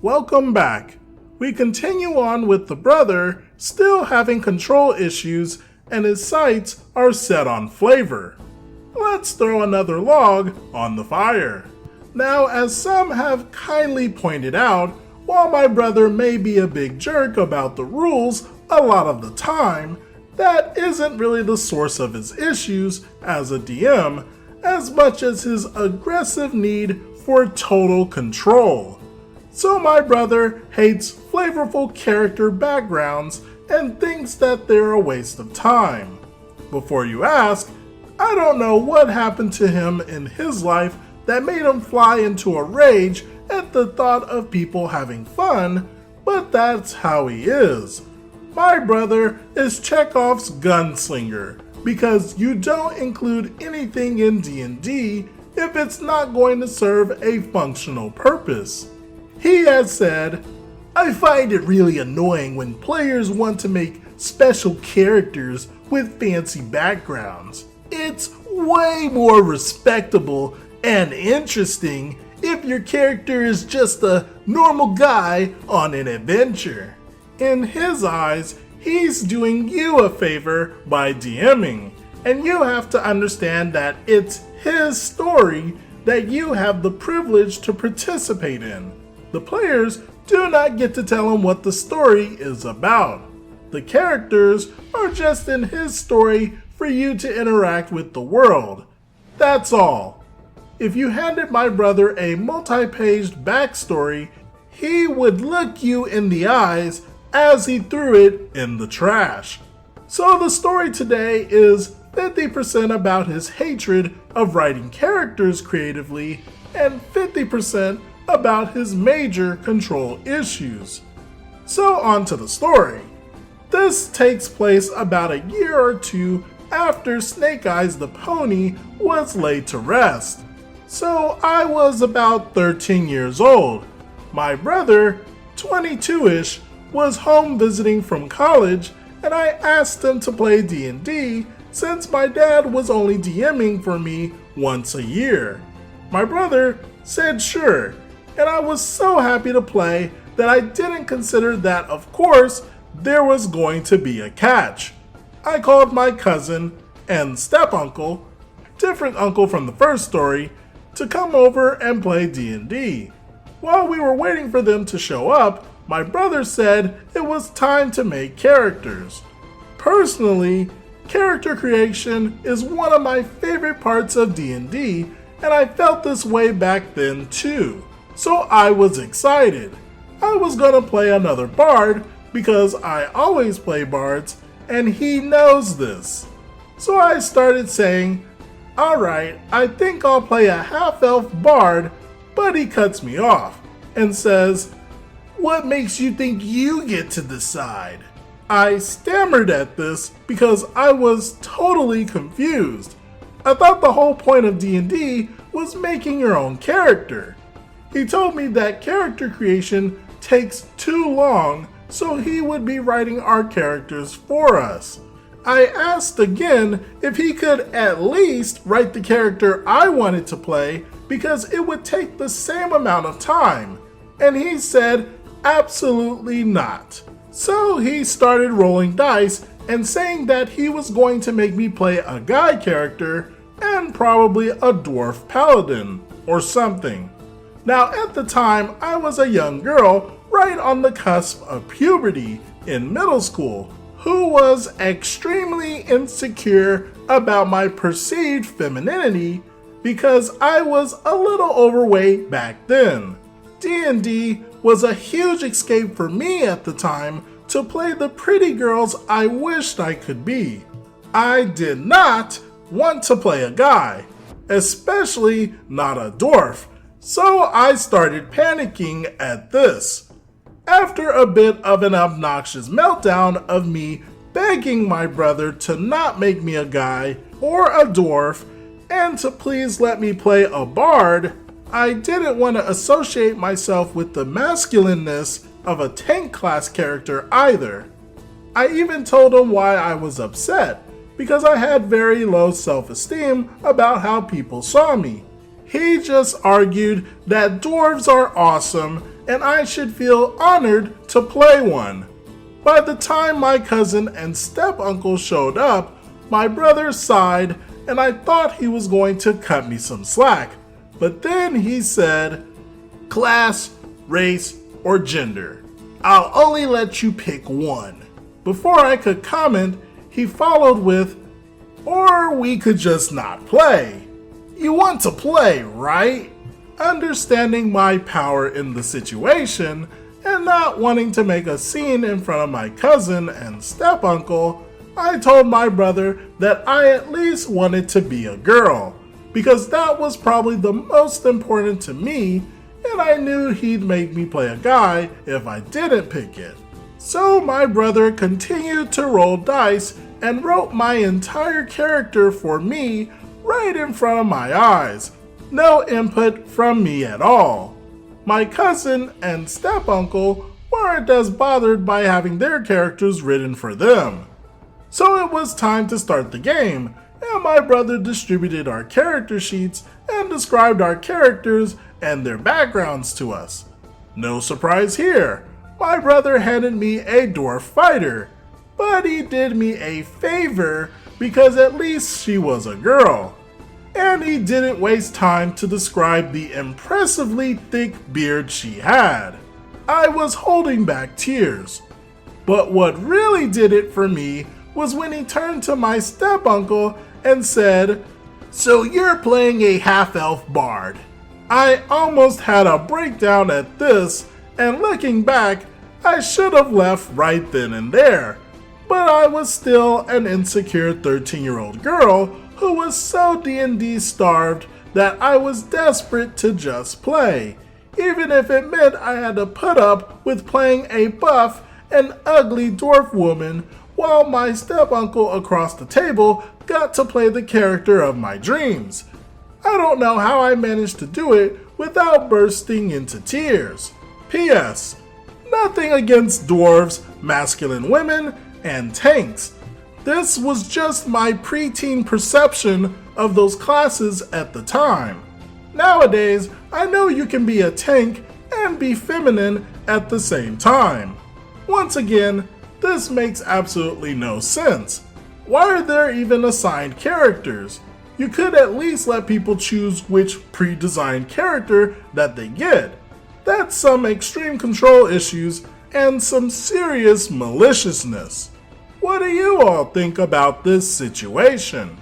welcome back. We continue on with the brother still having control issues and his sights are set on flavor. Let's throw another log on the fire. Now, as some have kindly pointed out, while my brother may be a big jerk about the rules a lot of the time, that isn't really the source of his issues as a DM, as much as his aggressive need for total control. So my brother hates flavorful character backgrounds and thinks that they're a waste of time. Before you ask, I don't know what happened to him in his life that made him fly into a rage at the thought of people having fun, but that's how he is. My brother is Chekhov's gunslinger, because you don't include anything in D&D if it's not going to serve a functional purpose. He has said, "I find it really annoying when players want to make special characters with fancy backgrounds. It's way more respectable and interesting if your character is just a normal guy on an adventure." In his eyes, he's doing you a favor by DMing, and you have to understand that it's his story that you have the privilege to participate in. The players do not get to tell him what the story is about. The characters are just in his story for you to interact with the world. That's all. If you handed my brother a multi-paged backstory, he would look you in the eyes as he threw it in the trash. So the story today is 50% about his hatred of writing characters creatively and 50% about his major control issues. So on to the story. This takes place about a year or two after Snake Eyes the pony was laid to rest. So I was about 13 years old. My brother, 22-ish, was home visiting from college, and I asked him to play D&D since my dad was only DMing for me once a year. My brother said sure, and I was so happy to play that I didn't consider that of course there was going to be a catch. I called my cousin and step-uncle, different uncle from the first story, to come over and play D&D. While we were waiting for them to show up, my brother said it was time to make characters. Personally, character creation is one of my favorite parts of D&D, and I felt this way back then too. So I was excited. I was gonna play another bard because I always play bards, and he knows this. So I started saying, "Alright, I think I'll play a half-elf bard," but he cuts me off and says, "What makes you think you get to decide?" I stammered at this because I was totally confused. I thought the whole point of D&D was making your own character. He told me that character creation takes too long, so he would be writing our characters for us. I asked again if he could at least write the character I wanted to play because it would take the same amount of time, and he said absolutely not. So he started rolling dice and saying that he was going to make me play a guy character and probably a dwarf paladin or something. Now at the time I was a young girl right on the cusp of puberty in middle school who was extremely insecure about my perceived femininity because I was a little overweight back then. D&D was a huge escape for me at the time to play the pretty girls I wished I could be. I did not want to play a guy, especially not a dwarf, so I started panicking at this. After a bit of an obnoxious meltdown of me begging my brother to not make me a guy or a dwarf and to please let me play a bard, I didn't want to associate myself with the masculineness of a tank class character either. I even told him why I was upset, because I had very low self-esteem about how people saw me. He just argued that dwarves are awesome and I should feel honored to play one. By the time my cousin and step-uncle showed up, my brother sighed and I thought he was going to cut me some slack. But then he said, "Class, race, or gender. I'll only let you pick one." Before I could comment, he followed with, "Or we could just not play. You want to play, right?" Understanding my power in the situation and not wanting to make a scene in front of my cousin and step-uncle, I told my brother that I at least wanted to be a girl, because that was probably the most important to me, and I knew he'd make me play a guy if I didn't pick it. So my brother continued to roll dice and wrote my entire character for me right in front of my eyes. No input from me at all. My cousin and step-uncle weren't as bothered by having their characters written for them. So it was time to start the game, and my brother distributed our character sheets and described our characters and their backgrounds to us. No surprise here, my brother handed me a dwarf fighter, but he did me a favor because at least she was a girl. And he didn't waste time to describe the impressively thick beard she had. I was holding back tears. But what really did it for me was when he turned to my step-uncle and said, "So you're playing a half-elf bard." I almost had a breakdown at this, and looking back, I should have left right then and there. But I was still an insecure 13-year-old girl who was so D&D starved that I was desperate to just play, even if it meant I had to put up with playing a buff and ugly dwarf woman while my step-uncle across the table got to play the character of my dreams. I don't know how I managed to do it without bursting into tears. P.S. Nothing against dwarves, masculine women, and tanks. This was just my preteen perception of those classes at the time. Nowadays, I know you can be a tank and be feminine at the same time. Once again, this makes absolutely no sense. Why are there even assigned characters? You could at least let people choose which pre-designed character that they get. That's some extreme control issues and some serious maliciousness. What do you all think about this situation?